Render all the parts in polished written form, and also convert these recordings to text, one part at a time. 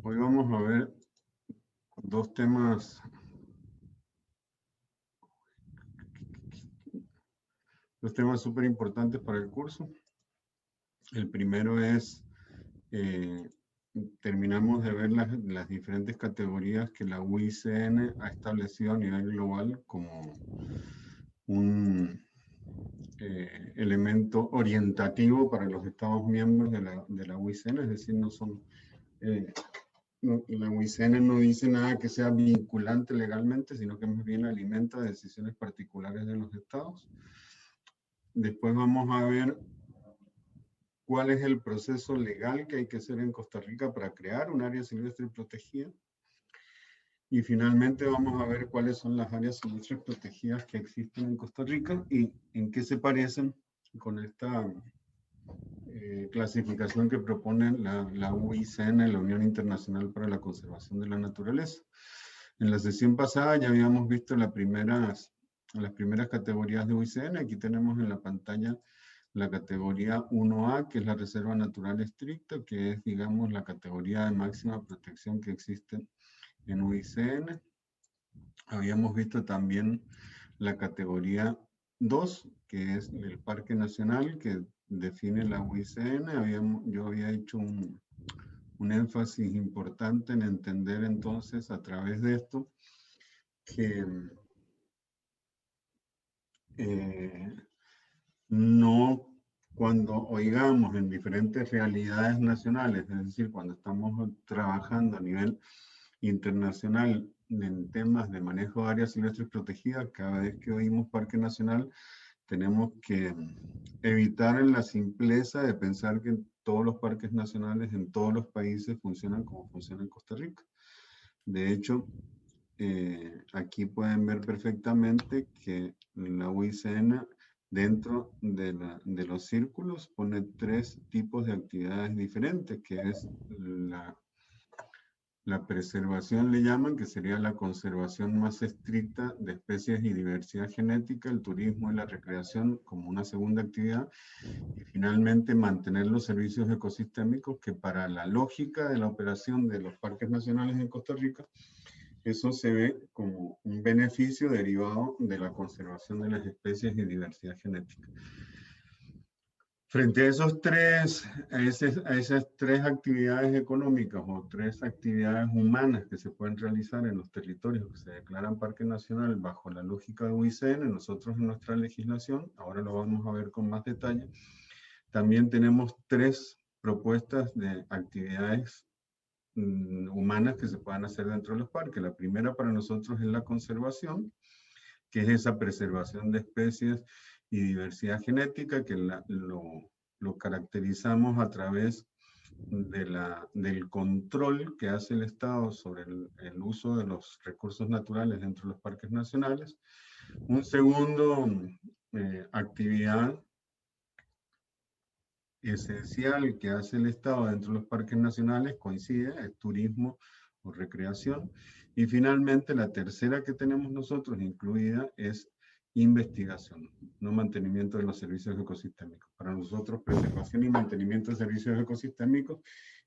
Hoy vamos a ver dos temas súper importantes para el curso. El primero es, terminamos de ver las diferentes categorías que la UICN ha establecido a nivel global como un elemento orientativo para los Estados miembros de la UICN, es decir, no son... la UICN no dice nada que sea vinculante legalmente, sino que más bien alimenta decisiones particulares de los estados. Después vamos a ver cuál es el proceso legal que hay que hacer en Costa Rica para crear un área silvestre protegida. Y finalmente vamos a ver cuáles son las áreas silvestres protegidas que existen en Costa Rica y en qué se parecen con esta clasificación que propone la UICN, la Unión Internacional para la Conservación de la Naturaleza. En la sesión pasada ya habíamos visto las primeras categorías de UICN. Aquí tenemos en la pantalla la categoría 1A, que es la Reserva Natural Estricta, que es, digamos, la categoría de máxima protección que existe en UICN. Habíamos visto también la categoría 2, que es el Parque Nacional, que define la UICN. Yo había hecho un énfasis importante en entender entonces a través de esto que no, cuando oigamos en diferentes realidades nacionales, es decir, cuando estamos trabajando a nivel internacional en temas de manejo de áreas silvestres protegidas, cada vez que oímos Parque Nacional, tenemos que evitar la simpleza de pensar que todos los parques nacionales en todos los países funcionan como funciona en Costa Rica. De hecho, aquí pueden ver perfectamente que la UICN dentro de los círculos pone 3 tipos de actividades diferentes, que es la preservación, le llaman, que sería la conservación más estricta de especies y diversidad genética, el turismo y la recreación como una segunda actividad, y finalmente mantener los servicios ecosistémicos, que para la lógica de la operación de los parques nacionales en Costa Rica, eso se ve como un beneficio derivado de la conservación de las especies y diversidad genética. Frente a esas 3 actividades económicas o 3 actividades humanas que se pueden realizar en los territorios que se declaran Parque Nacional bajo la lógica de UICN, nosotros en nuestra legislación, ahora lo vamos a ver con más detalle, también tenemos 3 propuestas de actividades humanas que se puedan hacer dentro de los parques. La primera para nosotros es la conservación, que es esa preservación de especies y diversidad genética, que lo caracterizamos a través del control que hace el Estado sobre el uso de los recursos naturales dentro de los parques nacionales. Un segundo actividad esencial que hace el Estado dentro de los parques nacionales coincide, es turismo o recreación. Y finalmente la tercera que tenemos nosotros incluida es investigación, no mantenimiento de los servicios ecosistémicos. Para nosotros preservación y mantenimiento de servicios ecosistémicos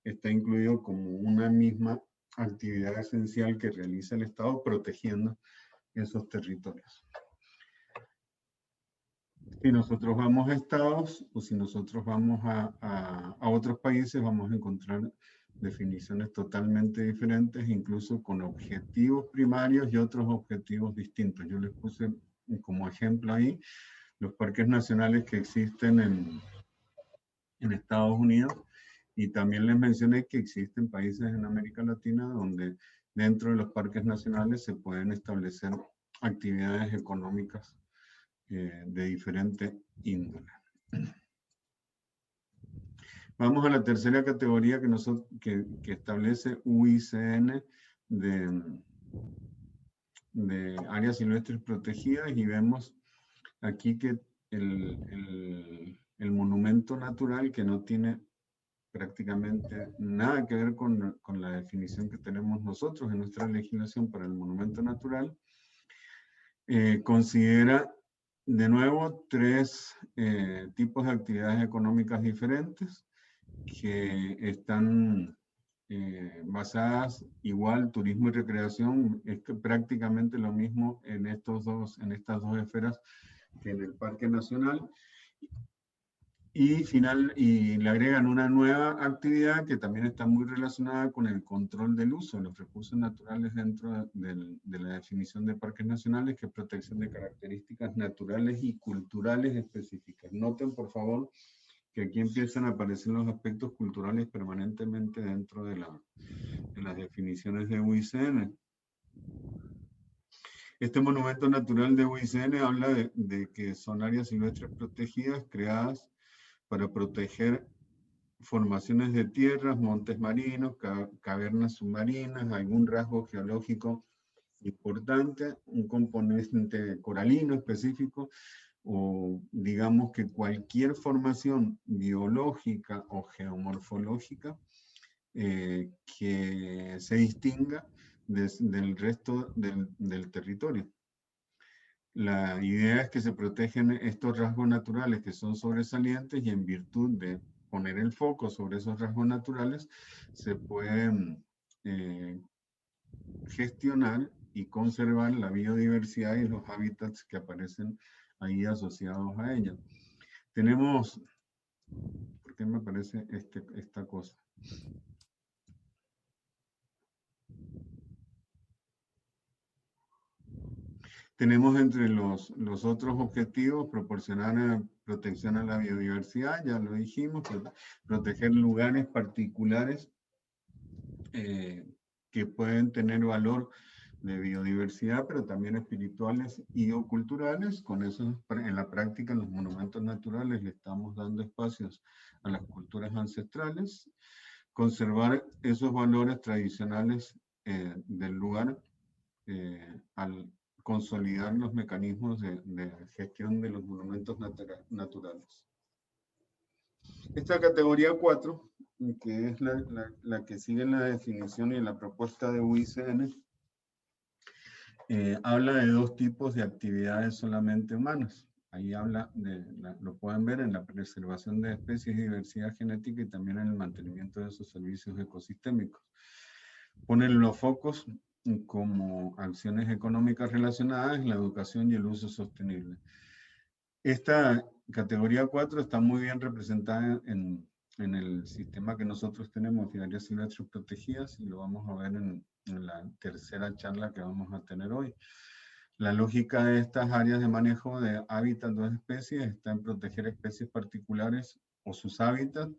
está incluido como una misma actividad esencial que realiza el Estado protegiendo esos territorios. Si nosotros vamos a estados o si nosotros vamos a otros países, vamos a encontrar definiciones totalmente diferentes, incluso con objetivos primarios y otros objetivos distintos. Yo les puse como ejemplo ahí los parques nacionales que existen en Estados Unidos, y también les mencioné que existen países en América Latina donde dentro de los parques nacionales se pueden establecer actividades económicas de diferente índole. Vamos a la tercera categoría que establece UICN de áreas silvestres protegidas, y vemos aquí que el monumento natural, que no tiene prácticamente nada que ver con la definición que tenemos nosotros en nuestra legislación para el monumento natural, considera de nuevo 3 tipos de actividades económicas diferentes que están basadas igual, turismo y recreación, es que prácticamente lo mismo en estas dos esferas que en el Parque Nacional. Y le agregan una nueva actividad que también está muy relacionada con el control del uso de los recursos naturales dentro de la definición de parques nacionales, que es protección de características naturales y culturales específicas. Noten, por favor, que aquí empiezan a aparecer los aspectos culturales permanentemente dentro de las definiciones de UICN. Este monumento natural de UICN habla de que son áreas silvestres protegidas creadas para proteger formaciones de tierras, montes marinos, cavernas submarinas, algún rasgo geológico importante, un componente coralino específico, o digamos que cualquier formación biológica o geomorfológica que se distinga del resto del territorio. La idea es que se protegen estos rasgos naturales que son sobresalientes, y en virtud de poner el foco sobre esos rasgos naturales se pueden gestionar y conservar la biodiversidad y los hábitats que aparecen ahí asociados a ella. Tenemos, ¿por qué me aparece esta cosa? Tenemos entre los otros objetivos proporcionar protección a la biodiversidad, ya lo dijimos, proteger lugares particulares que pueden tener valor de biodiversidad, pero también espirituales y o culturales. Con eso, en la práctica, en los monumentos naturales le estamos dando espacios a las culturas ancestrales, conservar esos valores tradicionales del lugar al consolidar los mecanismos de gestión de los monumentos naturales. Esta categoría 4, que es la que sigue en la definición y en la propuesta de UICN, habla de dos tipos de actividades solamente humanas. Ahí habla, lo pueden ver en la preservación de especies y diversidad genética, y también en el mantenimiento de esos servicios ecosistémicos. Ponen los focos como acciones económicas relacionadas, la educación y el uso sostenible. Esta categoría 4 está muy bien representada en el sistema que nosotros tenemos de áreas silvestres protegidas, y lo vamos a ver en la tercera charla que vamos a tener hoy. La lógica de estas áreas de manejo de hábitats de especies está en proteger especies particulares o sus hábitats,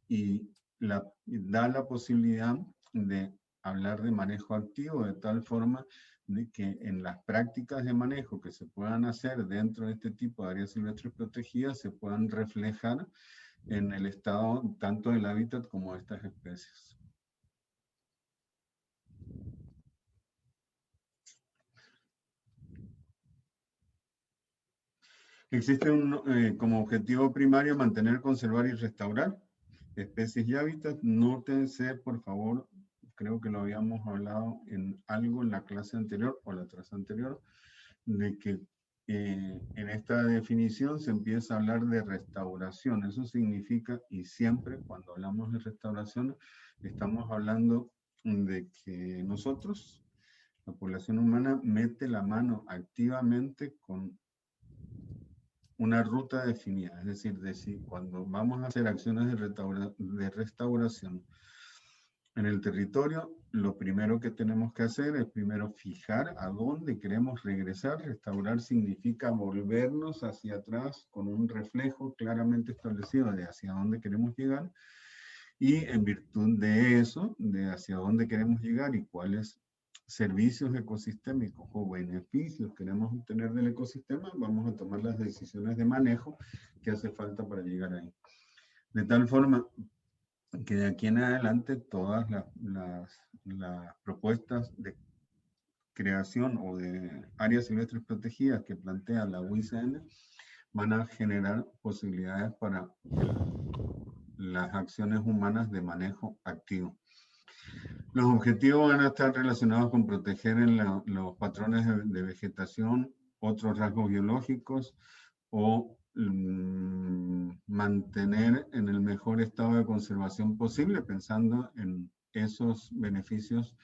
y da la posibilidad de hablar de manejo activo, de tal forma de que en las prácticas de manejo que se puedan hacer dentro de este tipo de áreas silvestres protegidas se puedan reflejar en el estado tanto del hábitat como de estas especies. Existe como objetivo primario mantener, conservar y restaurar especies y hábitats. Nótense, por favor, creo que lo habíamos hablado en algo en la clase anterior o la clase anterior, de que en esta definición se empieza a hablar de restauración. Eso significa, y siempre cuando hablamos de restauración, estamos hablando de que nosotros, la población humana, mete la mano activamente con una ruta definida. Es decir, cuando vamos a hacer acciones de restauración en el territorio, lo primero que tenemos que hacer es primero fijar a dónde queremos regresar. Restaurar significa volvernos hacia atrás con un reflejo claramente establecido de hacia dónde queremos llegar, y en virtud de eso, de hacia dónde queremos llegar y cuáles servicios ecosistémicos o beneficios queremos obtener del ecosistema, vamos a tomar las decisiones de manejo que hace falta para llegar ahí. De tal forma que de aquí en adelante todas las propuestas de creación o de áreas silvestres protegidas que plantea la UICN van a generar posibilidades para las acciones humanas de manejo activo. Los objetivos van a estar relacionados con proteger los patrones de vegetación, otros rasgos biológicos, o mantener en el mejor estado de conservación posible, pensando en esos beneficios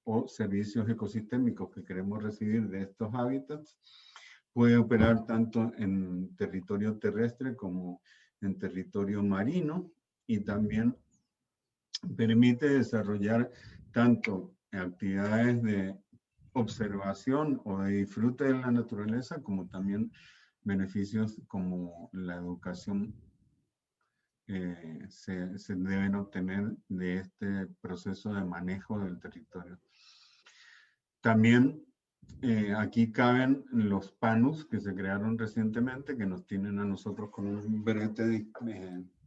o servicios ecosistémicos que queremos recibir de estos hábitats, puede operar tanto en territorio terrestre como en territorio marino, y también permite desarrollar tanto actividades de observación o de disfrute de la naturaleza, como también beneficios como la educación se deben obtener de este proceso de manejo del territorio. También aquí caben los PANUS que se crearon recientemente, que nos tienen a nosotros con un brete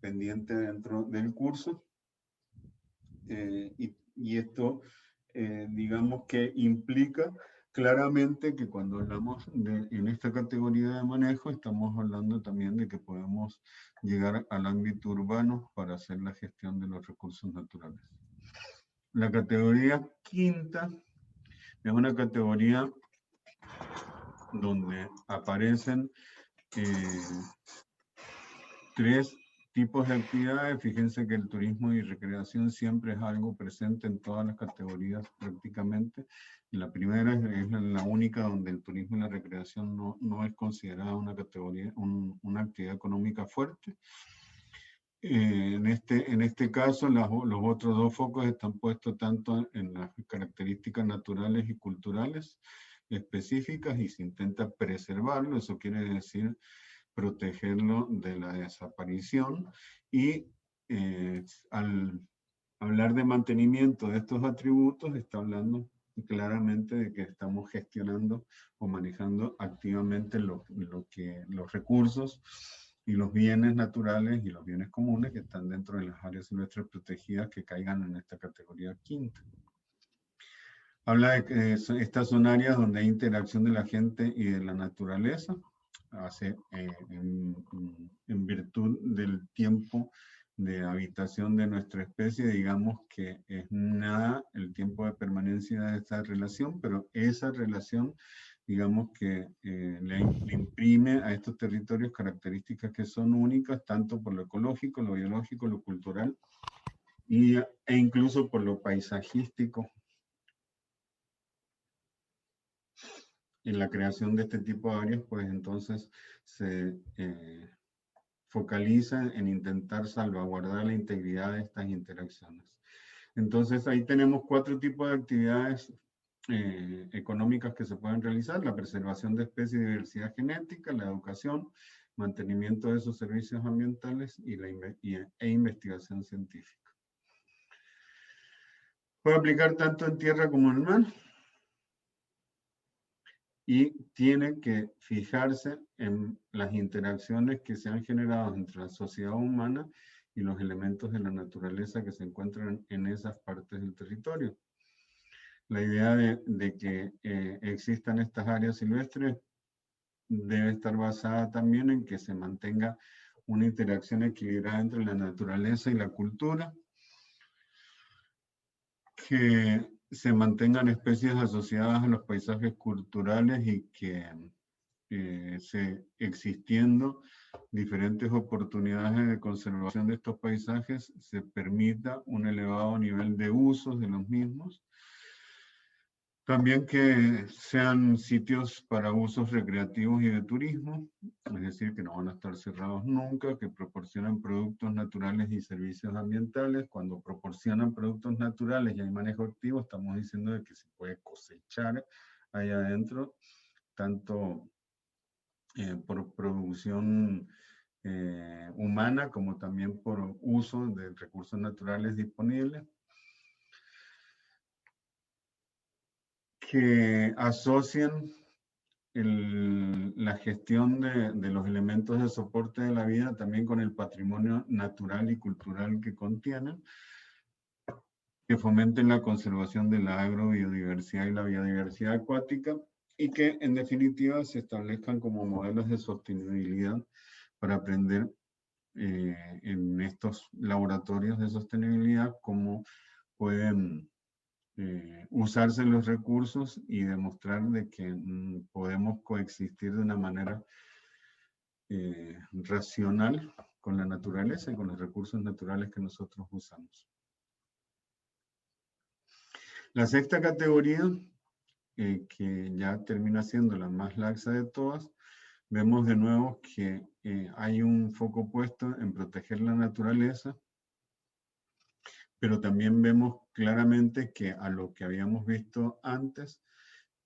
pendiente dentro del curso. Y esto, digamos que implica claramente que cuando hablamos en esta categoría de manejo, estamos hablando también de que podemos llegar al ámbito urbano para hacer la gestión de los recursos naturales. La categoría quinta es una categoría donde aparecen tres tipos de actividades. Fíjense que el turismo y recreación siempre es algo presente en todas las categorías prácticamente. La primera es la única donde el turismo y la recreación no es considerada una categoría, una actividad económica fuerte. En este caso, los otros dos focos están puestos tanto en las características naturales y culturales específicas, y se intenta preservarlo. Eso quiere decir protegerlo de la desaparición, y al hablar de mantenimiento de estos atributos, está hablando claramente de que estamos gestionando o manejando activamente los recursos y los bienes naturales y los bienes comunes que están dentro de las áreas silvestres protegidas que caigan en esta categoría quinta. Habla de que estas son áreas donde hay interacción de la gente y de la naturaleza, en virtud del tiempo de habitación de nuestra especie. Digamos que es nada el tiempo de permanencia de esta relación, pero esa relación, digamos que le imprime a estos territorios características que son únicas, tanto por lo ecológico, lo biológico, lo cultural, e incluso por lo paisajístico. En la creación de este tipo de áreas, pues entonces se focaliza en intentar salvaguardar la integridad de estas interacciones. Entonces ahí tenemos 4 tipos de actividades económicas que se pueden realizar: la preservación de especies y diversidad genética, la educación, mantenimiento de esos servicios ambientales e investigación científica. Puede aplicar tanto en tierra como en mar, y tiene que fijarse en las interacciones que se han generado entre la sociedad humana y los elementos de la naturaleza que se encuentran en esas partes del territorio. La idea de que existan estas áreas silvestres debe estar basada también en que se mantenga una interacción equilibrada entre la naturaleza y la cultura, que se mantengan especies asociadas a los paisajes culturales, y que existiendo diferentes oportunidades de conservación de estos paisajes, se permita un elevado nivel de usos de los mismos. También que sean sitios para usos recreativos y de turismo, es decir, que no van a estar cerrados nunca, que proporcionan productos naturales y servicios ambientales. Cuando proporcionan productos naturales y hay manejo activo, estamos diciendo de que se puede cosechar ahí adentro, tanto por producción humana como también por uso de recursos naturales disponibles, que asocian la gestión de los elementos de soporte de la vida también con el patrimonio natural y cultural que contienen, que fomenten la conservación de la agrobiodiversidad y la biodiversidad acuática, y que en definitiva se establezcan como modelos de sostenibilidad para aprender en estos laboratorios de sostenibilidad cómo pueden usarse los recursos y demostrar de que podemos coexistir de una manera racional con la naturaleza y con los recursos naturales que nosotros usamos. La sexta categoría, que ya termina siendo la más laxa de todas, vemos de nuevo que hay un foco puesto en proteger la naturaleza, pero también vemos claramente que a lo que habíamos visto antes,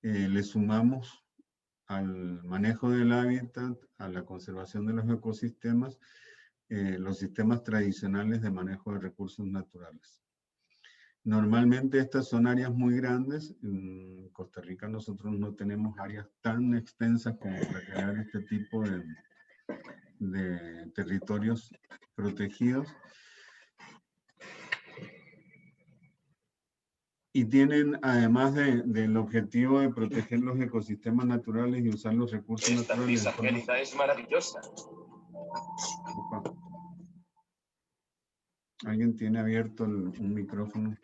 le sumamos al manejo del hábitat, a la conservación de los ecosistemas, los sistemas tradicionales de manejo de recursos naturales. Normalmente estas son áreas muy grandes. En Costa Rica nosotros no tenemos áreas tan extensas como para crear este tipo de territorios protegidos. Y tienen, además del objetivo de proteger los ecosistemas naturales y usar los recursos naturales. Esta Angélica es maravillosa. Opa. ¿Alguien tiene abierto un micrófono?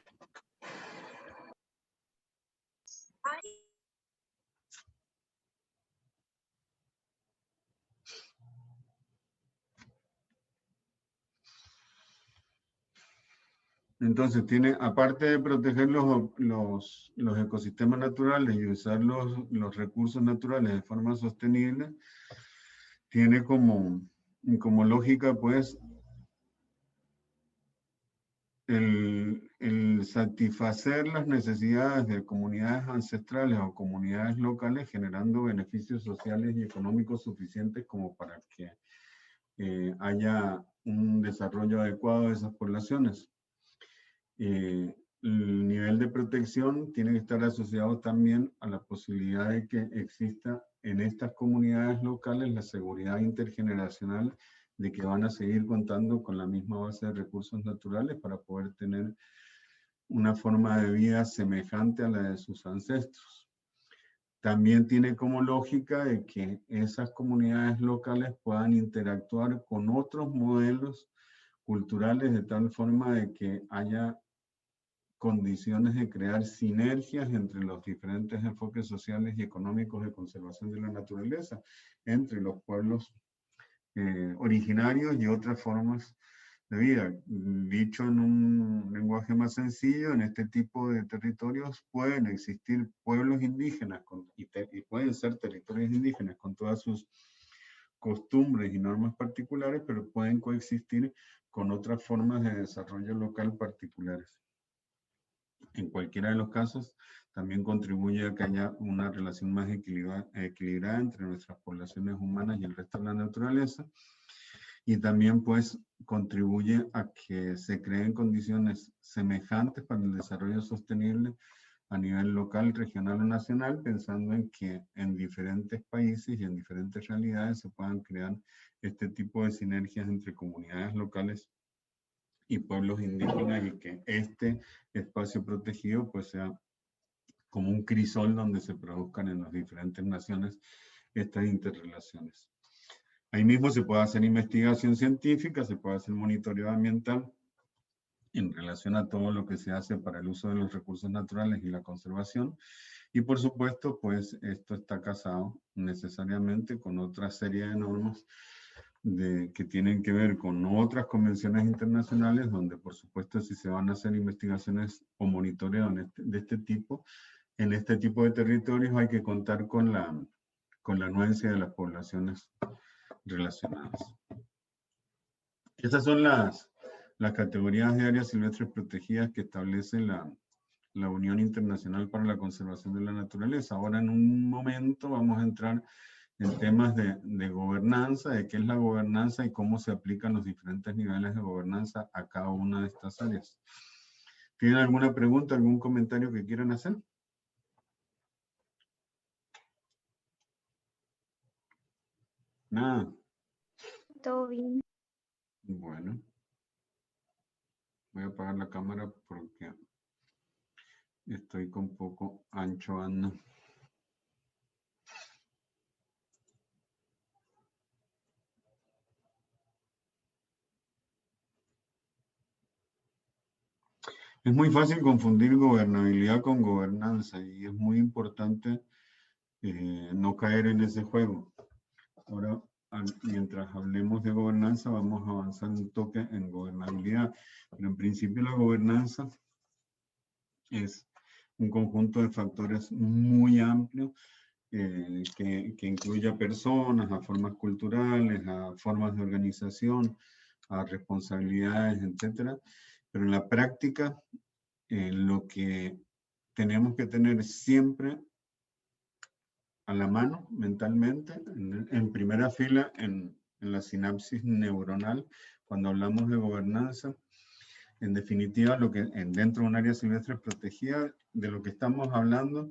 Entonces, tiene, aparte de proteger los ecosistemas naturales y usar los recursos naturales de forma sostenible, tiene como lógica, pues, el satisfacer las necesidades de comunidades ancestrales o comunidades locales, generando beneficios sociales y económicos suficientes como para que haya un desarrollo adecuado de esas poblaciones. El nivel de protección tiene que estar asociado también a la posibilidad de que exista en estas comunidades locales la seguridad intergeneracional de que van a seguir contando con la misma base de recursos naturales para poder tener una forma de vida semejante a la de sus ancestros. También tiene como lógica de que esas comunidades locales puedan interactuar con otros modelos culturales de tal forma de que haya condiciones de crear sinergias entre los diferentes enfoques sociales y económicos de conservación de la naturaleza, entre los pueblos originarios y otras formas de vida. Dicho en un lenguaje más sencillo, en este tipo de territorios pueden existir pueblos indígenas y pueden ser territorios indígenas con todas sus costumbres y normas particulares, pero pueden coexistir con otras formas de desarrollo local particulares. En cualquiera de los casos, también contribuye a que haya una relación más equilibrada entre nuestras poblaciones humanas y el resto de la naturaleza. Y también, pues, contribuye a que se creen condiciones semejantes para el desarrollo sostenible a nivel local, regional o nacional, pensando en que en diferentes países y en diferentes realidades se puedan crear este tipo de sinergias entre comunidades locales y pueblos indígenas, y que este espacio protegido pues sea como un crisol donde se produzcan en las diferentes naciones estas interrelaciones. Ahí mismo se puede hacer investigación científica, se puede hacer monitoreo ambiental en relación a todo lo que se hace para el uso de los recursos naturales y la conservación. Y por supuesto, pues esto está casado necesariamente con otra serie de normas que tienen que ver con otras convenciones internacionales, donde por supuesto si se van a hacer investigaciones o monitoreo de este tipo, en este tipo de territorios hay que contar con la anuencia de las poblaciones relacionadas. Esas son las categorías de áreas silvestres protegidas que establece la Unión Internacional para la Conservación de la Naturaleza. Ahora en un momento vamos a entrar en temas de gobernanza, de qué es la gobernanza y cómo se aplican los diferentes niveles de gobernanza a cada una de estas áreas. ¿Tienen alguna pregunta, algún comentario que quieran hacer? Nada. Todo bien. Bueno. Voy a apagar la cámara porque estoy con poco ancho, Ana. Es muy fácil confundir gobernabilidad con gobernanza y es muy importante no caer en ese juego. Ahora, mientras hablemos de gobernanza, vamos a avanzar un toque en gobernabilidad. Pero en principio la gobernanza es un conjunto de factores muy amplio que incluye a personas, a formas culturales, a formas de organización, a responsabilidades, etcétera. Pero en la práctica, lo que tenemos que tener siempre a la mano mentalmente, en primera fila, en la sinapsis neuronal, cuando hablamos de gobernanza, en definitiva, lo que dentro de un área silvestre protegida, de lo que estamos hablando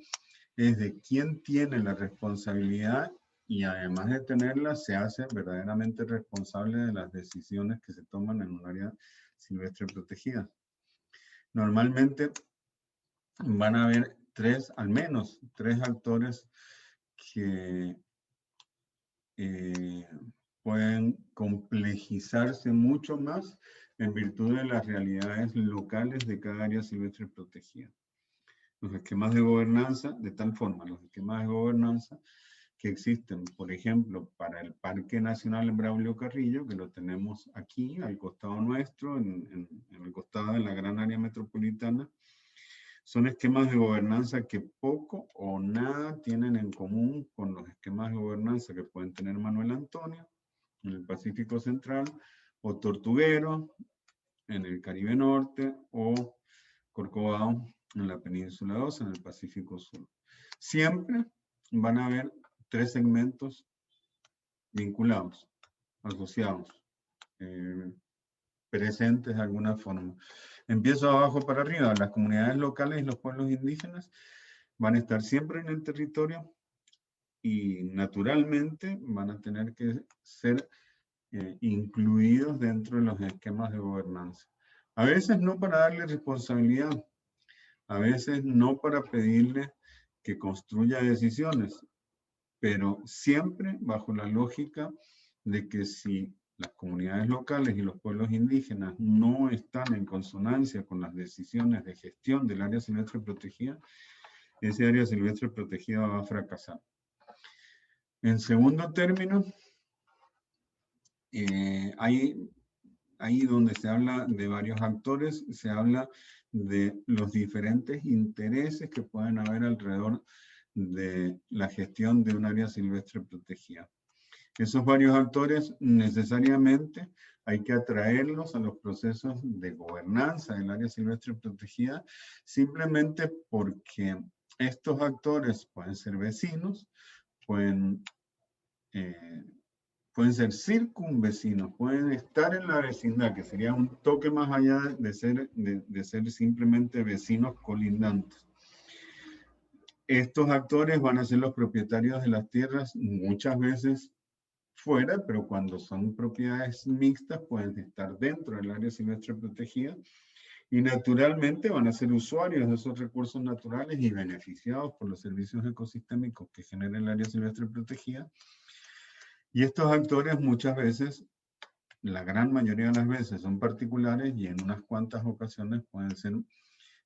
es de quién tiene la responsabilidad y además de tenerla, se hace verdaderamente responsable de las decisiones que se toman en un área silvestre protegida. Normalmente van a haber al menos tres actores que pueden complejizarse mucho más en virtud de las realidades locales de cada área silvestre protegida. Los esquemas de gobernanza, de tal forma, los esquemas de gobernanza que existen, por ejemplo, para el Parque Nacional Braulio Carrillo, que lo tenemos aquí, al costado nuestro, en el costado de la gran área metropolitana, son esquemas de gobernanza que poco o nada tienen en común con los esquemas de gobernanza que pueden tener Manuel Antonio en el Pacífico Central, o Tortuguero en el Caribe Norte, o Corcovado en la Península 2, en el Pacífico Sur. Siempre van a haber tres segmentos vinculados, asociados, presentes de alguna forma. Empiezo abajo para arriba. Las comunidades locales y los pueblos indígenas van a estar siempre en el territorio y naturalmente van a tener que ser incluidos dentro de los esquemas de gobernanza. A veces no para darle responsabilidad, a veces no para pedirle que construya decisiones, pero siempre bajo la lógica de que si las comunidades locales y los pueblos indígenas no están en consonancia con las decisiones de gestión del área silvestre protegida, ese área silvestre protegida va a fracasar. En segundo término, ahí donde se habla de varios actores, se habla de los diferentes intereses que pueden haber alrededor de la gestión de un área silvestre protegida. Esos varios actores necesariamente hay que atraerlos a los procesos de gobernanza del área silvestre protegida, simplemente porque estos actores pueden ser vecinos, pueden ser circunvecinos, pueden estar en la vecindad, que sería un toque más allá de ser simplemente vecinos colindantes. Estos actores van a ser los propietarios de las tierras, muchas veces fuera, pero cuando son propiedades mixtas pueden estar dentro del área silvestre protegida y naturalmente van a ser usuarios de esos recursos naturales y beneficiados por los servicios ecosistémicos que genera el área silvestre protegida. Y estos actores muchas veces, la gran mayoría de las veces, son particulares y en unas cuantas ocasiones pueden ser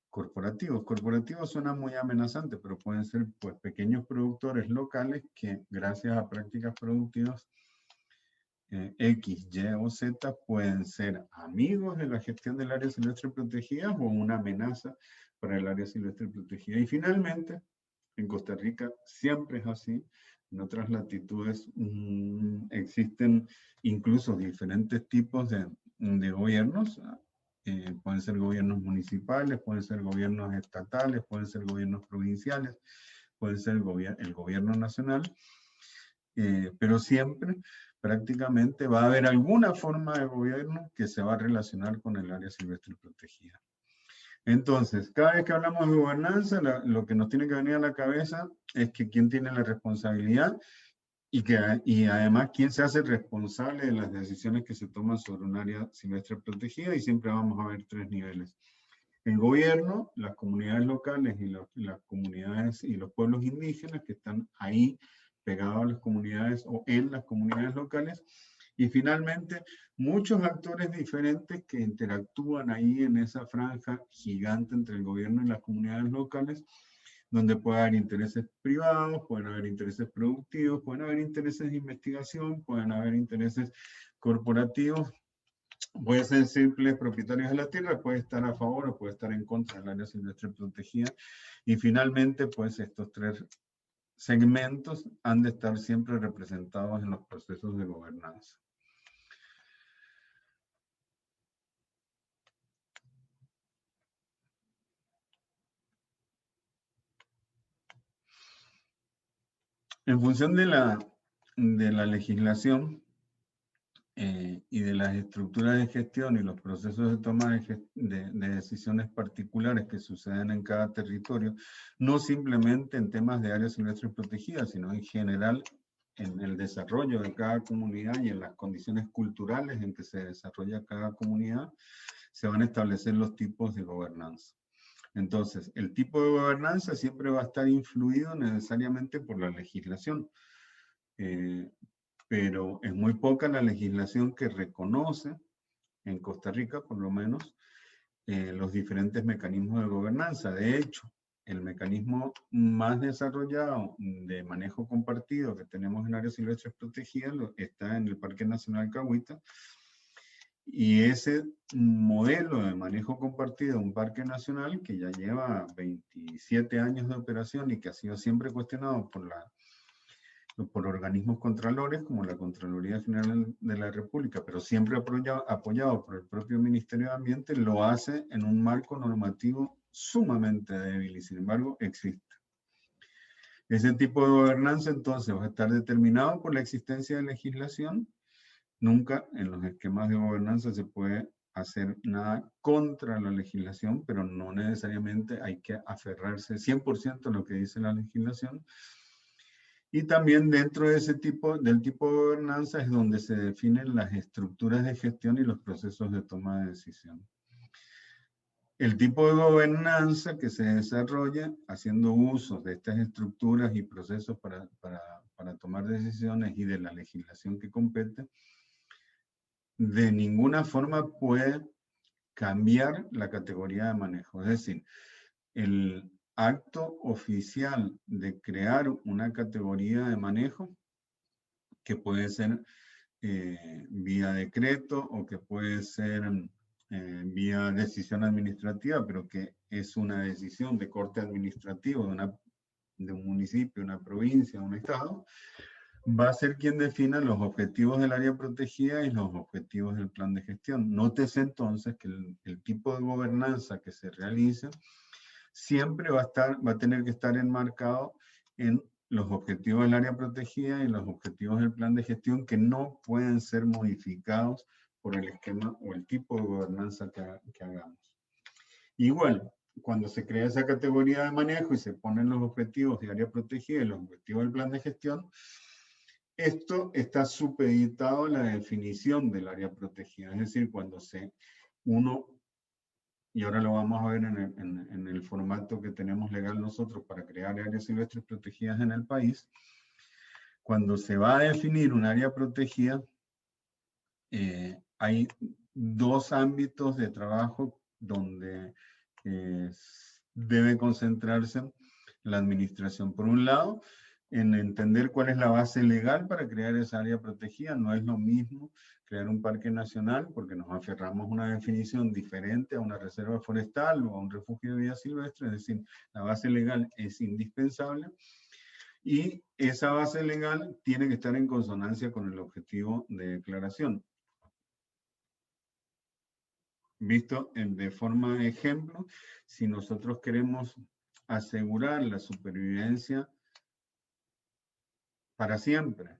corporativos. Corporativos suena muy amenazante, pero pueden ser pues pequeños productores locales que gracias a prácticas productivas X, Y o Z pueden ser amigos de la gestión del área silvestre protegida o una amenaza para el área silvestre protegida. Y finalmente, en Costa Rica siempre es así. En otras latitudes existen incluso diferentes tipos de gobiernos. Pueden ser gobiernos municipales, pueden ser gobiernos estatales, pueden ser gobiernos provinciales, pueden ser el gobierno nacional, pero siempre prácticamente va a haber alguna forma de gobierno que se va a relacionar con el área silvestre protegida. Entonces, cada vez que hablamos de gobernanza, lo que nos tiene que venir a la cabeza es que quién tiene la responsabilidad y además quién se hace responsable de las decisiones que se toman sobre un área silvestre protegida, y siempre vamos a ver tres niveles. El gobierno, las comunidades locales y las comunidades y los pueblos indígenas que están ahí pegados a las comunidades o en las comunidades locales, y finalmente muchos actores diferentes que interactúan ahí en esa franja gigante entre el gobierno y las comunidades locales, donde puede haber intereses privados, pueden haber intereses productivos, pueden haber intereses de investigación, pueden haber intereses corporativos, puede ser simples propietarios de la tierra, puede estar a favor o puede estar en contra del área silvestre protegida. Y finalmente, pues estos tres segmentos han de estar siempre representados en los procesos de gobernanza. En función de la legislación y de las estructuras de gestión y los procesos de toma de decisiones particulares que suceden en cada territorio, no simplemente en temas de áreas silvestres protegidas, sino en general en el desarrollo de cada comunidad y en las condiciones culturales en que se desarrolla cada comunidad, se van a establecer los tipos de gobernanza. Entonces, el tipo de gobernanza siempre va a estar influido necesariamente por la legislación, pero es muy poca la legislación que reconoce, en Costa Rica por lo menos, los diferentes mecanismos de gobernanza. De hecho, el mecanismo más desarrollado de manejo compartido que tenemos en áreas silvestres protegidas está en el Parque Nacional Cahuita, y ese modelo de manejo compartido de un parque nacional que ya lleva 27 años de operación y que ha sido siempre cuestionado por organismos contralores como la Contraloría General de la República, pero siempre apoyado por el propio Ministerio de Ambiente, lo hace en un marco normativo sumamente débil y sin embargo existe. Ese tipo de gobernanza entonces va a estar determinado por la existencia de legislación. Nunca en los esquemas de gobernanza se puede hacer nada contra la legislación, pero no necesariamente hay que aferrarse 100% a lo que dice la legislación. Y también dentro de del tipo de gobernanza es donde se definen las estructuras de gestión y los procesos de toma de decisión. El tipo de gobernanza que se desarrolla haciendo uso de estas estructuras y procesos para tomar decisiones y de la legislación que compete, de ninguna forma puede cambiar la categoría de manejo. Es decir, el acto oficial de crear una categoría de manejo, que puede ser vía decreto o que puede ser vía decisión administrativa, pero que es una decisión de corte administrativo de un municipio, una provincia, un estado, va a ser quien defina los objetivos del área protegida y los objetivos del plan de gestión. Nótese entonces que el tipo de gobernanza que se realiza siempre va a tener que estar enmarcado en los objetivos del área protegida y los objetivos del plan de gestión, que no pueden ser modificados por el esquema o el tipo de gobernanza que hagamos. Igual, cuando se crea esa categoría de manejo y se ponen los objetivos de área protegida y los objetivos del plan de gestión, esto está supeditado a la definición del área protegida. Es decir, cuando y ahora lo vamos a ver en el formato que tenemos legal nosotros para crear áreas silvestres protegidas en el país, cuando se va a definir un área protegida, hay dos ámbitos de trabajo donde debe concentrarse la administración. Por un lado, en entender cuál es la base legal para crear esa área protegida. No es lo mismo crear un parque nacional porque nos aferramos a una definición diferente a una reserva forestal o a un refugio de vida silvestre, es decir, la base legal es indispensable y esa base legal tiene que estar en consonancia con el objetivo de declaración. Visto de forma de ejemplo, si nosotros queremos asegurar la supervivencia para siempre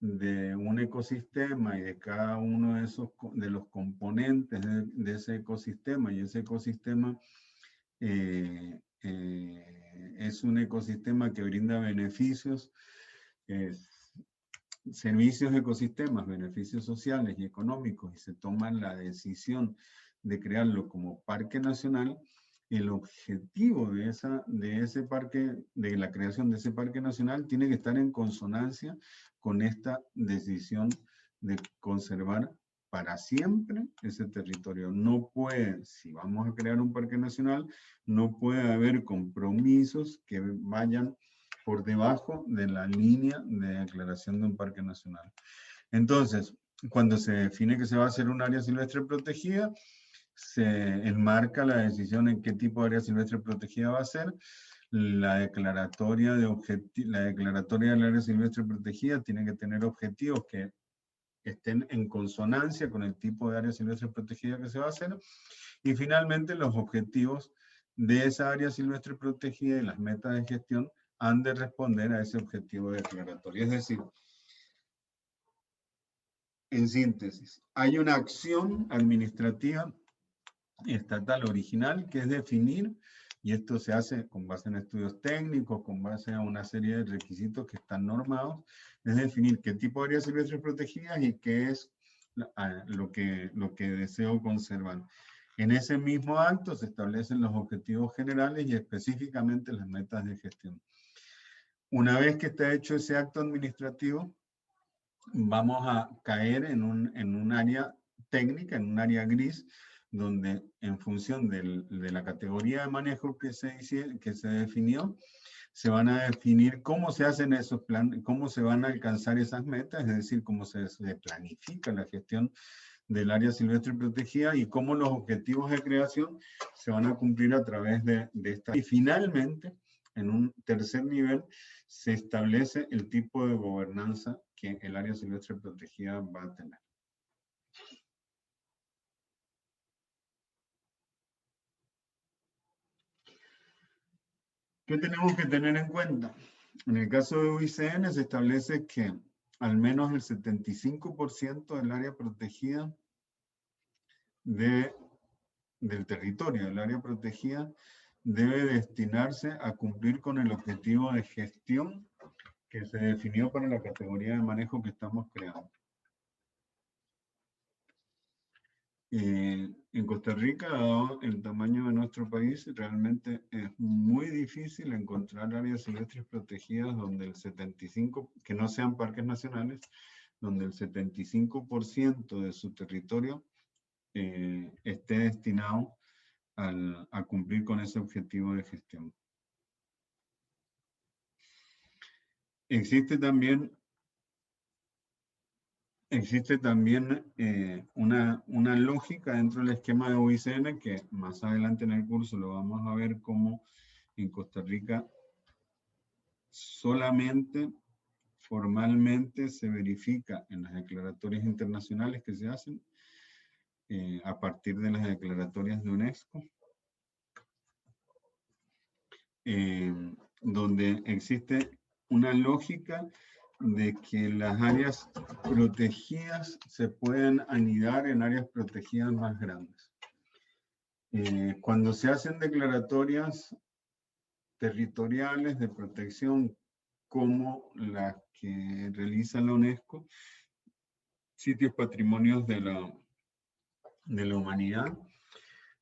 de un ecosistema y de cada uno de los componentes de ese ecosistema, y ese ecosistema es un ecosistema que brinda beneficios, servicios de ecosistemas, beneficios sociales y económicos, y se toma la decisión de crearlo como parque nacional. El objetivo de ese parque, de la creación de ese parque nacional, tiene que estar en consonancia con esta decisión de conservar para siempre ese territorio. No puede, si vamos a crear un parque nacional, no puede haber compromisos que vayan por debajo de la línea de declaración de un parque nacional. Entonces, cuando se define que se va a hacer un área silvestre protegida, se enmarca la decisión en qué tipo de área silvestre protegida va a ser. La declaratoria del área silvestre protegida tiene que tener objetivos que estén en consonancia con el tipo de área silvestre protegida que se va a hacer. Y finalmente, los objetivos de esa área silvestre protegida y las metas de gestión han de responder a ese objetivo declaratorio. Es decir, en síntesis, hay una acción administrativa estatal original que es definir, y esto se hace con base en estudios técnicos, con base a una serie de requisitos que están normados, es definir qué tipo de áreas silvestres protegidas y qué es lo que deseo conservar. En ese mismo acto se establecen los objetivos generales y específicamente las metas de gestión. Una vez que está hecho ese acto administrativo, vamos a caer en un área técnica, en un área gris, donde en función de la categoría de manejo que se definió, se van a definir cómo se hacen esos planes, cómo se van a alcanzar esas metas, es decir, cómo se planifica la gestión del área silvestre protegida y cómo los objetivos de creación se van a cumplir a través de esta. Y finalmente, en un tercer nivel, se establece el tipo de gobernanza que el área silvestre protegida va a tener. ¿Qué tenemos que tener en cuenta? En el caso de UICN se establece que al menos el 75% del área protegida del territorio del área protegida debe destinarse a cumplir con el objetivo de gestión que se definió para la categoría de manejo que estamos creando. En Costa Rica, dado el tamaño de nuestro país, realmente es muy difícil encontrar áreas silvestres protegidas donde el 75%, que no sean parques nacionales, donde el 75% de su territorio esté destinado a cumplir con ese objetivo de gestión. Existe también una lógica dentro del esquema de UICN que más adelante en el curso lo vamos a ver cómo en Costa Rica solamente formalmente se verifica en las declaratorias internacionales que se hacen a partir de las declaratorias de UNESCO, donde existe una lógica de que las áreas protegidas se pueden anidar en áreas protegidas más grandes. Cuando se hacen declaratorias territoriales de protección como las que realiza la UNESCO, sitios patrimonios de la humanidad,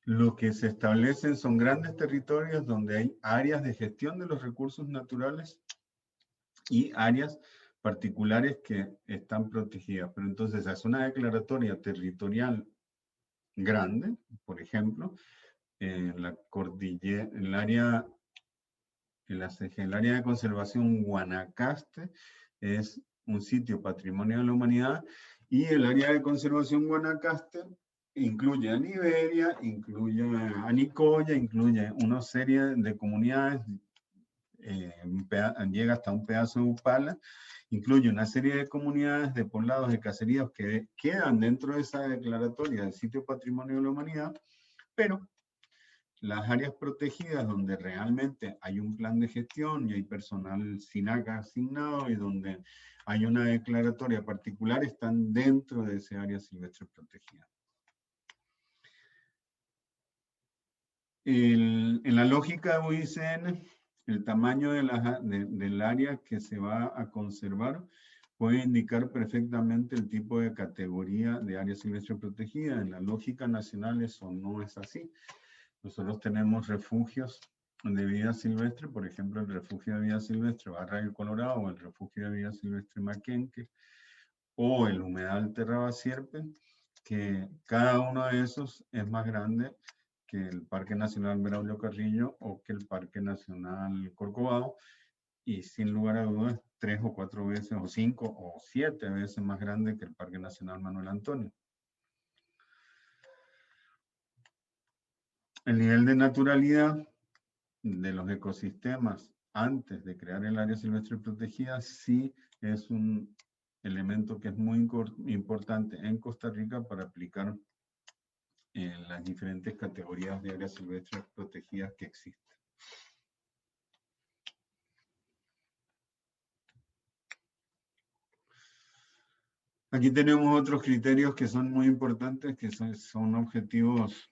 lo que se establecen son grandes territorios donde hay áreas de gestión de los recursos naturales y áreas particulares que están protegidas. Pero entonces se hace una declaratoria territorial grande, por ejemplo, en la cordillera, en el área de conservación Guanacaste es un sitio patrimonio de la humanidad y el área de conservación Guanacaste incluye a Liberia, incluye a Nicoya, incluye una serie de comunidades, llega hasta un pedazo de Upala, incluye una serie de comunidades de poblados de caseríos que quedan dentro de esa declaratoria del sitio patrimonio de la humanidad, pero las áreas protegidas donde realmente hay un plan de gestión y hay personal SINACA asignado y donde hay una declaratoria particular están dentro de ese área silvestre protegida. En la lógica de UICN, el tamaño del área que se va a conservar puede indicar perfectamente el tipo de categoría de área silvestre protegida. En la lógica nacional eso no es así. Nosotros tenemos refugios de vida silvestre, por ejemplo, el refugio de vida silvestre Barra del Colorado o el refugio de vida silvestre Maquenque o el humedal Terrabasierpe, que cada uno de esos es más grande que el Parque Nacional Braulio Carrillo o que el Parque Nacional Corcovado y sin lugar a dudas 3 o 4 veces, o 5 o 7 veces más grande que el Parque Nacional Manuel Antonio. El nivel de naturalidad de los ecosistemas antes de crear el área silvestre protegida sí es un elemento que es muy importante en Costa Rica para aplicar en las diferentes categorías de áreas silvestres protegidas que existen. Aquí tenemos otros criterios que son muy importantes, que son objetivos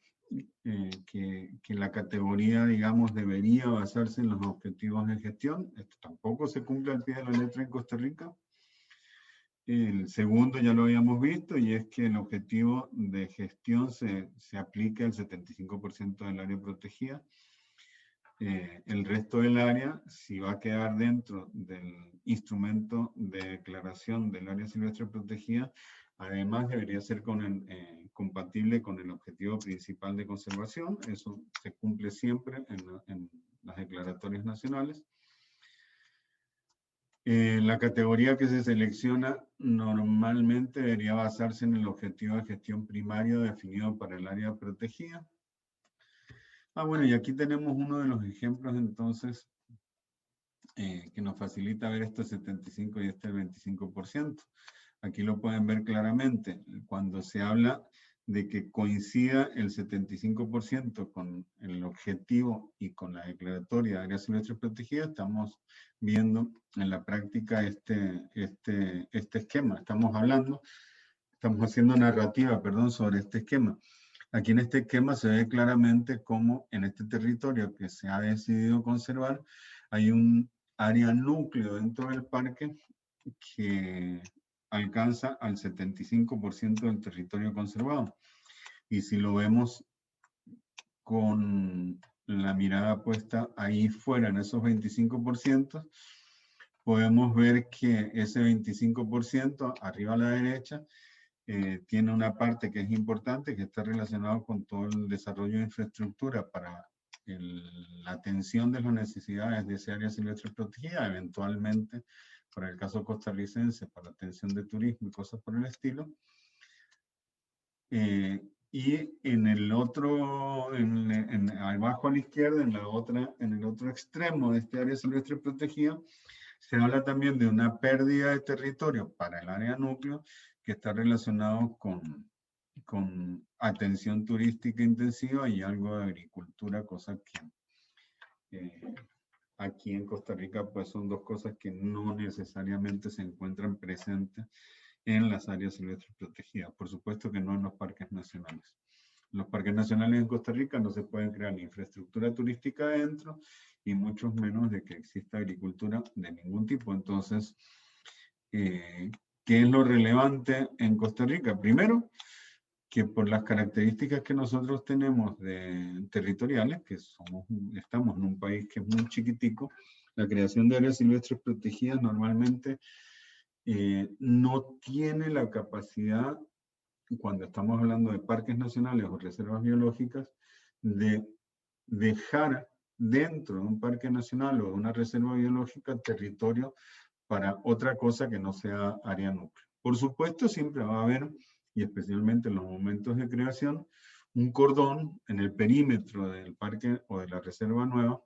que la categoría, digamos, debería basarse en los objetivos de gestión. Esto tampoco se cumple al pie de la letra en Costa Rica. El segundo ya lo habíamos visto, y es que el objetivo de gestión se aplica al 75% del área protegida. El resto del área, si va a quedar dentro del instrumento de declaración del área silvestre protegida, además debería ser compatible con el objetivo principal de conservación. Eso se cumple siempre en las declaratorias nacionales. La categoría que se selecciona normalmente debería basarse en el objetivo de gestión primario definido para el área protegida. Bueno, y aquí tenemos uno de los ejemplos entonces que nos facilita ver este 75 y este 25%. Aquí lo pueden ver claramente. Cuando se habla de que coincida el 75% con el objetivo y con la declaratoria de áreas silvestres protegidas, estamos viendo en la práctica este esquema. Estamos haciendo narrativa, sobre este esquema. Aquí en este esquema se ve claramente cómo en este territorio que se ha decidido conservar hay un área núcleo dentro del parque que alcanza al 75% del territorio conservado. Y si lo vemos con la mirada puesta ahí fuera, en esos 25%, podemos ver que ese 25%, arriba a la derecha, tiene una parte que es importante, que está relacionado con todo el desarrollo de infraestructura para la atención de las necesidades de ese área silvestre protegida, eventualmente, para el caso costarricense, para la atención de turismo y cosas por el estilo. Y en el otro, abajo a la izquierda, en el otro extremo de este área silvestre protegida, se habla también de una pérdida de territorio para el área núcleo que está relacionado con atención turística intensiva y algo de agricultura, cosa que aquí en Costa Rica pues son dos cosas que no necesariamente se encuentran presentes en las áreas silvestres protegidas. Por supuesto que no en los parques nacionales. En los parques nacionales en Costa Rica no se pueden crear ni infraestructura turística adentro, y mucho menos de que exista agricultura de ningún tipo. Entonces, ¿qué es lo relevante en Costa Rica? Primero, que por las características que nosotros tenemos territoriales, que estamos en un país que es muy chiquitico, la creación de áreas silvestres protegidas normalmente no tiene la capacidad, cuando estamos hablando de parques nacionales o reservas biológicas, de dejar dentro de un parque nacional o de una reserva biológica territorio para otra cosa que no sea área núcleo. Por supuesto, siempre va a haber, y especialmente en los momentos de creación, un cordón en el perímetro del parque o de la reserva nueva,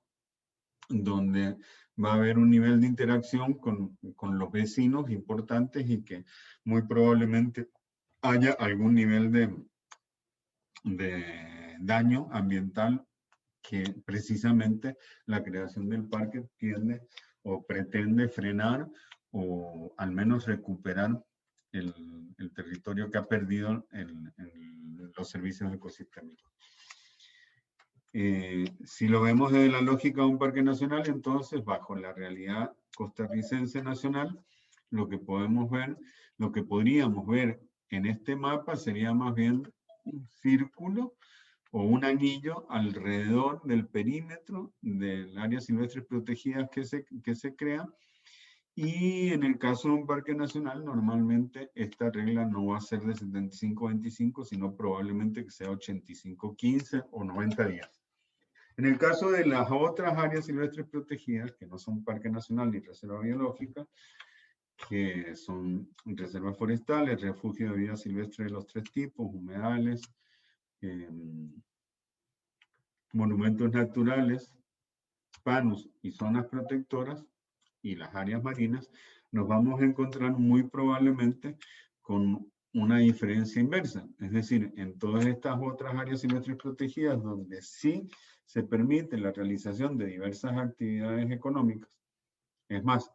donde va a haber un nivel de interacción con los vecinos importantes y que muy probablemente haya algún nivel de daño ambiental que precisamente la creación del parque tiende o pretende frenar o al menos recuperar el territorio que ha perdido en los servicios ecosistémicos. Si lo vemos desde la lógica de un parque nacional, entonces bajo la realidad costarricense nacional, lo que podemos ver, lo que podríamos ver en este mapa sería más bien un círculo o un anillo alrededor del perímetro del área silvestres protegidas que se crea. Y en el caso de un parque nacional, normalmente esta regla no va a ser de 75-25, sino probablemente que sea 85-15 o 90 días. En el caso de las otras áreas silvestres protegidas, que no son parque nacional ni reserva biológica, que son reservas forestales, refugio de vida silvestre de los tres tipos, humedales, monumentos naturales, panos y zonas protectoras, y las áreas marinas, nos vamos a encontrar muy probablemente con una diferencia inversa. Es decir, en todas estas otras áreas silvestres protegidas, donde sí se permite la realización de diversas actividades económicas, es más,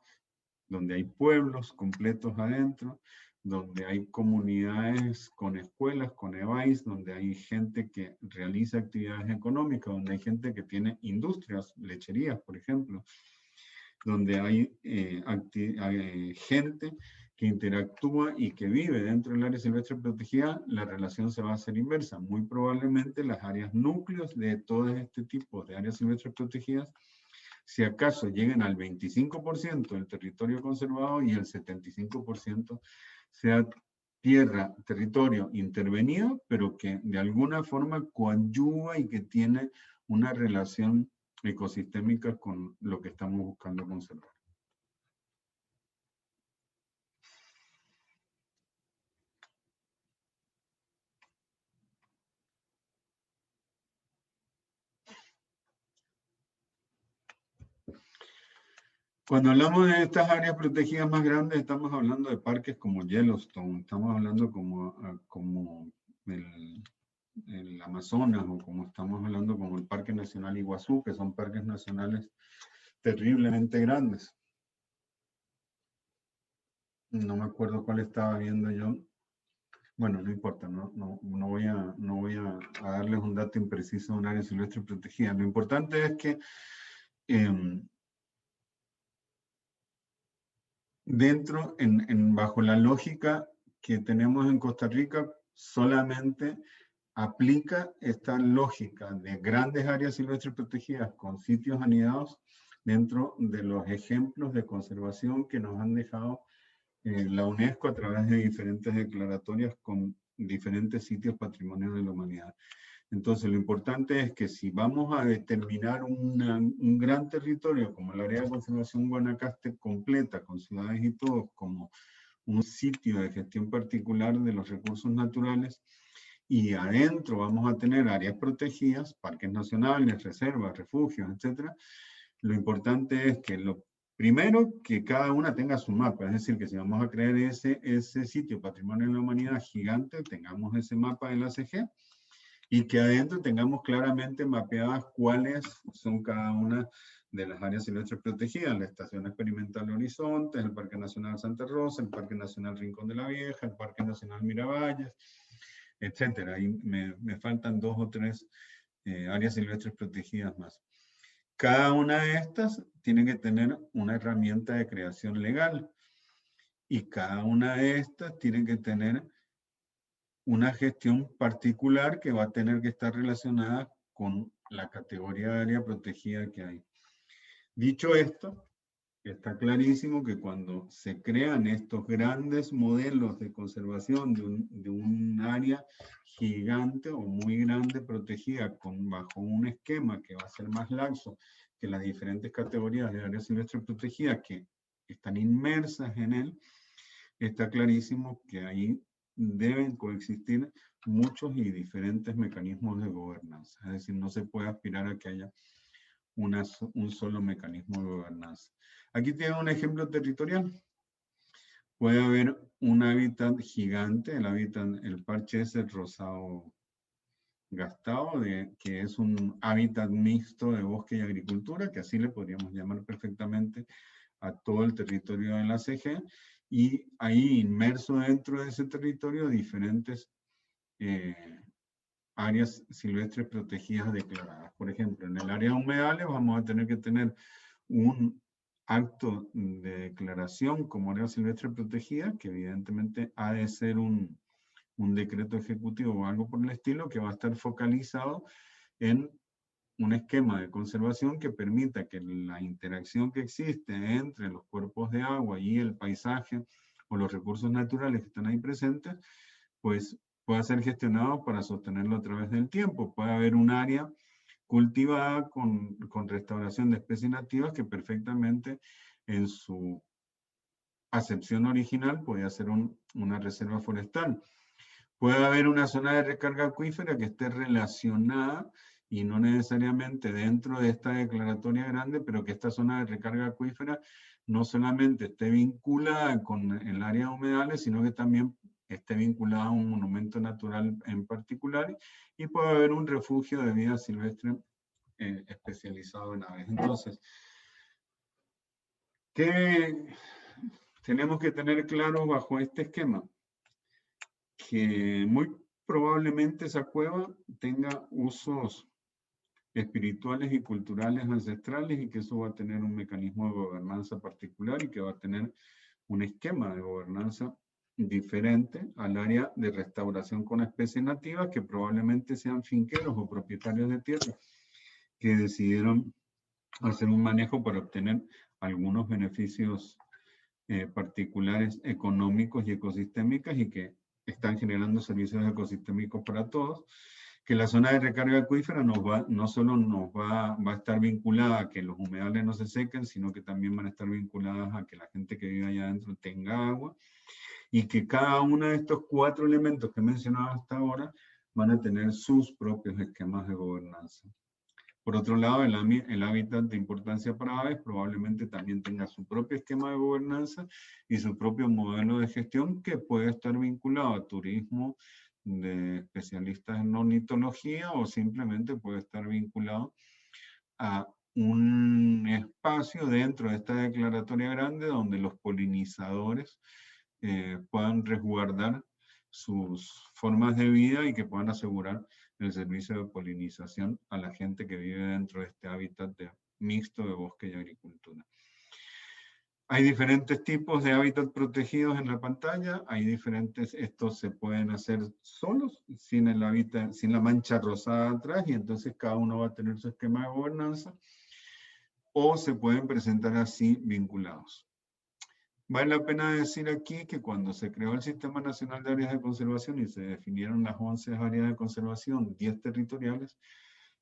donde hay pueblos completos adentro, donde hay comunidades con escuelas, con EBAIS, donde hay gente que realiza actividades económicas, donde hay gente que tiene industrias, lecherías, por ejemplo, donde hay gente que interactúa y que vive dentro del área silvestre protegida, la relación se va a hacer inversa. Muy probablemente las áreas núcleos de todo este tipo de áreas silvestres protegidas, si acaso lleguen al 25% del territorio conservado y el 75% sea tierra, territorio intervenido, pero que de alguna forma coadyuva y que tiene una relación ecosistémica con lo que estamos buscando conservar. Cuando hablamos de estas áreas protegidas más grandes, estamos hablando de parques como Yellowstone, estamos hablando como el Amazonas, o como estamos hablando como el Parque Nacional Iguazú, que son parques nacionales terriblemente grandes. No me acuerdo cuál estaba viendo yo. Bueno, no importa, no voy a darles un dato impreciso de un área silvestre protegida. Lo importante es que bajo la lógica que tenemos en Costa Rica, solamente aplica esta lógica de grandes áreas silvestres protegidas con sitios anidados dentro de los ejemplos de conservación que nos han dejado la UNESCO a través de diferentes declaratorias con diferentes sitios patrimonio de la humanidad. Entonces, lo importante es que si vamos a determinar un gran territorio como el área de conservación Guanacaste completa, con ciudades y todo, como un sitio de gestión particular de los recursos naturales, y adentro vamos a tener áreas protegidas, parques nacionales, reservas, refugios, etc. Lo importante es que primero, que cada una tenga su mapa, es decir, que si vamos a crear ese sitio patrimonio de la humanidad gigante, tengamos ese mapa del ACG, y que adentro tengamos claramente mapeadas cuáles son cada una de las áreas silvestres protegidas, la Estación Experimental Horizontes, el Parque Nacional Santa Rosa, el Parque Nacional Rincón de la Vieja, el Parque Nacional Miravalles, etcétera. Ahí me faltan 2 o 3 áreas silvestres protegidas más. Cada una de estas tiene que tener una herramienta de creación legal, y cada una de estas tiene que tener una gestión particular que va a tener que estar relacionada con la categoría de área protegida que hay. Dicho esto, está clarísimo que cuando se crean estos grandes modelos de conservación de un área gigante o muy grande protegida bajo un esquema que va a ser más laxo que las diferentes categorías de áreas silvestres protegidas que están inmersas en él, está clarísimo que ahí deben coexistir muchos y diferentes mecanismos de gobernanza. Es decir, no se puede aspirar a que haya un solo mecanismo de gobernanza. Aquí tiene un ejemplo territorial. Puede haber un hábitat gigante, el parche ese rosado gastado, que es un hábitat mixto de bosque y agricultura, que así le podríamos llamar perfectamente a todo el territorio de la ACG, y ahí inmerso dentro de ese territorio diferentes áreas silvestres protegidas declaradas. Por ejemplo, en el área de humedales vamos a tener que tener un acto de declaración como área silvestre protegida, que evidentemente ha de ser un decreto ejecutivo o algo por el estilo, que va a estar focalizado en un esquema de conservación que permita que la interacción que existe entre los cuerpos de agua y el paisaje o los recursos naturales que están ahí presentes, pues pueda ser gestionado para sostenerlo a través del tiempo. Puede haber un área cultivada con restauración de especies nativas que perfectamente en su acepción original podía ser una reserva forestal. Puede haber una zona de recarga acuífera que esté relacionada y no necesariamente dentro de esta declaratoria grande, pero que esta zona de recarga acuífera no solamente esté vinculada con el área de humedales, sino que también esté vinculada a un monumento natural en particular, y puede haber un refugio de vida silvestre especializado en aves. Entonces, ¿qué tenemos que tener claro bajo este esquema? Que muy probablemente esa cueva tenga usos espirituales y culturales ancestrales, y que eso va a tener un mecanismo de gobernanza particular y que va a tener un esquema de gobernanza diferente al área de restauración con especies nativas, que probablemente sean finqueros o propietarios de tierra que decidieron hacer un manejo para obtener algunos beneficios particulares económicos y ecosistémicos, y que están generando servicios ecosistémicos para todos. Que la zona de recarga acuífera no solo va a estar vinculada a que los humedales no se sequen, sino que también van a estar vinculadas a que la gente que vive allá adentro tenga agua, y que cada uno de estos 4 elementos que he mencionado hasta ahora van a tener sus propios esquemas de gobernanza. Por otro lado, el hábitat de importancia para aves probablemente también tenga su propio esquema de gobernanza y su propio modelo de gestión, que puede estar vinculado a turismo de especialistas en ornitología, o simplemente puede estar vinculado a un espacio dentro de esta declaratoria grande donde los polinizadores puedan resguardar sus formas de vida y que puedan asegurar el servicio de polinización a la gente que vive dentro de este hábitat mixto de bosque y agricultura. Hay diferentes tipos de hábitat protegidos en la pantalla. Hay diferentes, estos se pueden hacer solos, sin el hábitat, sin la mancha rosada atrás, y entonces cada uno va a tener su esquema de gobernanza, o se pueden presentar así vinculados. Vale la pena decir aquí que cuando se creó el Sistema Nacional de Áreas de Conservación y se definieron las 11 áreas de conservación, 10 territoriales,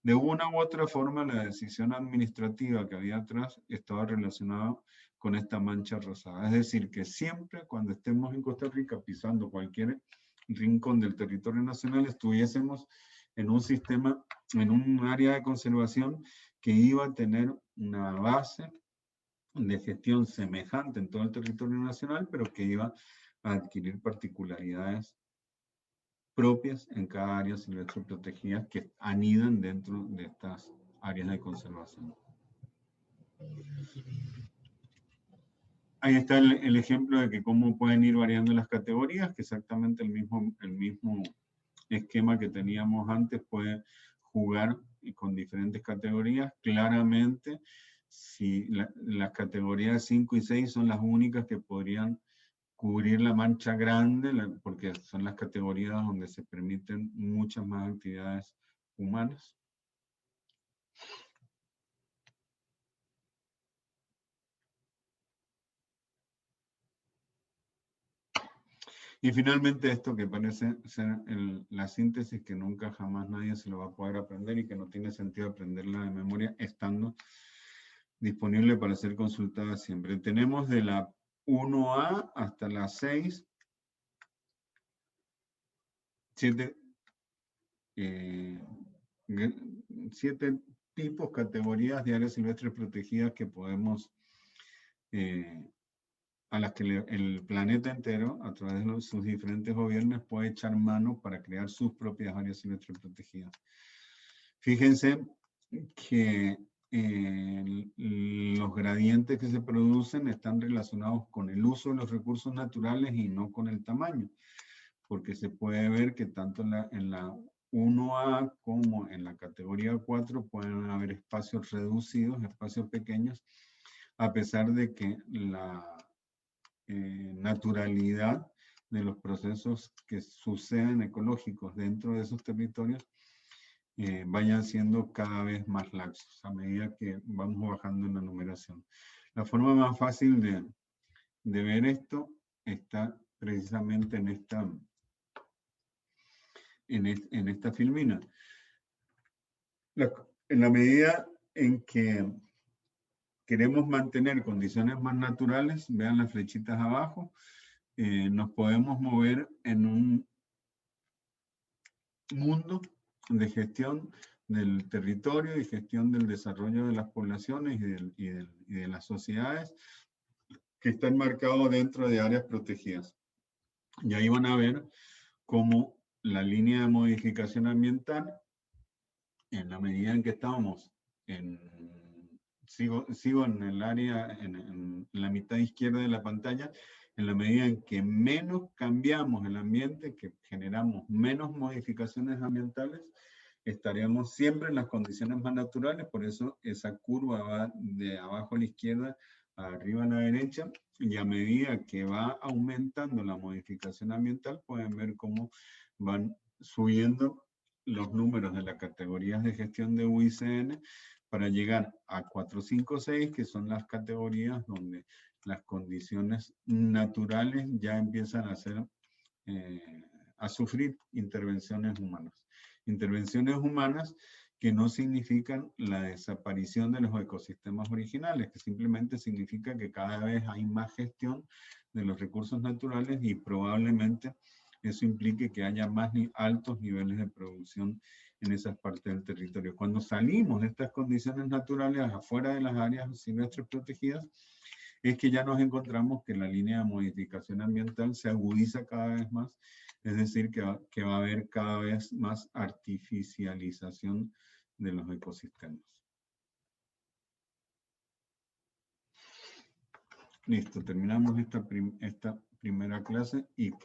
de una u otra forma la decisión administrativa que había atrás estaba relacionada con esta mancha rosada. Es decir, que siempre cuando estemos en Costa Rica pisando cualquier rincón del territorio nacional, estuviésemos en un sistema, en un área de conservación que iba a tener una base de gestión semejante en todo el territorio nacional, pero que iba a adquirir particularidades propias en cada área silvestre protegida que anidan dentro de estas áreas de conservación. Ahí está el ejemplo de que cómo pueden ir variando las categorías, que exactamente el mismo esquema que teníamos antes puede jugar con diferentes categorías. Claramente, si las categorías 5 y 6 son las únicas que podrían cubrir la mancha grande, porque son las categorías donde se permiten muchas más actividades humanas. Y finalmente esto que parece ser la síntesis que nunca jamás nadie se lo va a poder aprender, y que no tiene sentido aprenderla de memoria estando disponible para ser consultada siempre. Tenemos de la 1A hasta la 6, 7 tipos, categorías de áreas silvestres protegidas que podemos, a las que el planeta entero, a través de sus diferentes gobiernos, puede echar mano para crear sus propias áreas silvestres protegidas. Fíjense que los gradientes que se producen están relacionados con el uso de los recursos naturales y no con el tamaño, porque se puede ver que tanto en la 1A como en la categoría 4 pueden haber espacios reducidos, espacios pequeños, a pesar de que la naturalidad de los procesos que suceden ecológicos dentro de esos territorios vayan siendo cada vez más laxos a medida que vamos bajando en la numeración. La forma más fácil de ver esto está precisamente en esta filmina. en la medida en que queremos mantener condiciones más naturales, vean las flechitas abajo, nos podemos mover en un mundo de gestión del territorio y gestión del desarrollo de las poblaciones y de las sociedades que están marcados dentro de áreas protegidas. Y ahí van a ver cómo la línea de modificación ambiental, en la medida en que estamos sigo en el área, en la mitad izquierda de la pantalla, en la medida en que menos cambiamos el ambiente, que generamos menos modificaciones ambientales, estaríamos siempre en las condiciones más naturales. Por eso esa curva va de abajo a la izquierda a arriba a la derecha, y a medida que va aumentando la modificación ambiental, pueden ver cómo van subiendo los números de las categorías de gestión de UICN para llegar a 4, 5, 6, que son las categorías donde las condiciones naturales ya empiezan a sufrir intervenciones humanas. Intervenciones humanas que no significan la desaparición de los ecosistemas originales, que simplemente significa que cada vez hay más gestión de los recursos naturales y probablemente eso implique que haya más altos niveles de producción en esas partes del territorio. Cuando salimos de estas condiciones naturales afuera de las áreas silvestres protegidas, es que ya nos encontramos que la línea de modificación ambiental se agudiza cada vez más, es decir, que va a haber cada vez más artificialización de los ecosistemas. Listo, terminamos esta primera clase y que